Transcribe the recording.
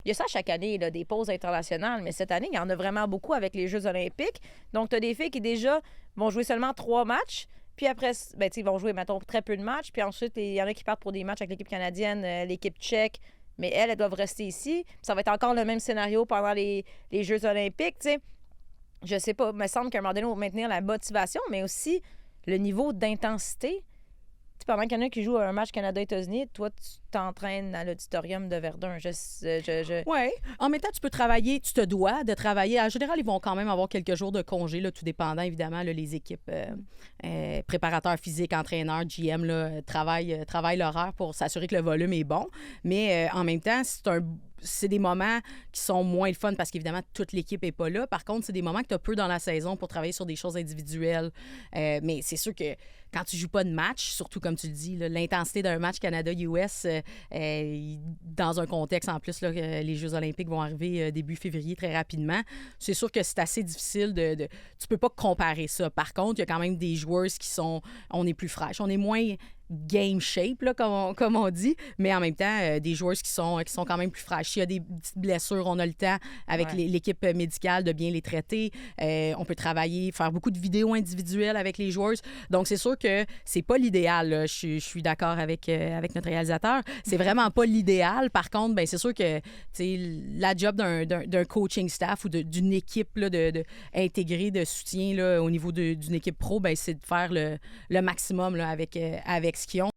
y a ça chaque année, là, des pauses internationales, mais cette année, il y en a vraiment beaucoup avec les Jeux olympiques. Donc, tu as des filles qui déjà vont jouer seulement 3 matchs. Puis après, ben, ils vont jouer, mettons, très peu de matchs. Puis ensuite, il y en a qui partent pour des matchs avec l'équipe canadienne, l'équipe tchèque. Mais elles doivent rester ici. Puis ça va être encore le même scénario pendant les Jeux olympiques, tu sais. Je sais pas, il me semble qu'à un moment donné, il faut maintenir la motivation, mais aussi le niveau d'intensité. Tu sais, pendant qu'il y en a qui jouent un match Canada-États-Unis, toi, tu t'entraînes à l'auditorium de Verdun. Oui. En même temps, tu peux travailler, tu te dois de travailler. En général, ils vont quand même avoir quelques jours de congé, là, tout dépendant, évidemment, là, les équipes préparateurs physiques, entraîneurs, GM, là, travaillent l'horaire pour s'assurer que le volume est bon. Mais en même temps, c'est des moments qui sont moins le fun parce qu'évidemment, toute l'équipe n'est pas là. Par contre, c'est des moments que tu as peu dans la saison pour travailler sur des choses individuelles. Mais c'est sûr que quand tu joues pas de match, surtout comme tu le dis, là, l'intensité d'un match Canada-US, dans un contexte, en plus, là, les Jeux olympiques vont arriver début février très rapidement, c'est sûr que c'est assez difficile tu peux pas comparer ça. Par contre, il y a quand même des joueuses on est plus fraîches, on est moins game shape, là, comme on dit, mais en même temps, des joueuses qui sont quand même plus fraîches. S'il y a des petites blessures, on a le temps, avec l'équipe médicale, de bien les traiter. On peut travailler, faire beaucoup de vidéos individuelles avec les joueuses. Donc, c'est sûr que c'est pas l'idéal, là. Je suis d'accord avec notre réalisateur. C'est vraiment pas l'idéal. Par contre, ben c'est sûr que la job d'un coaching staff ou d'une équipe là, intégrée de soutien là, au niveau d'une équipe pro, ben c'est de faire le maximum là, avec ce qu'ils ont.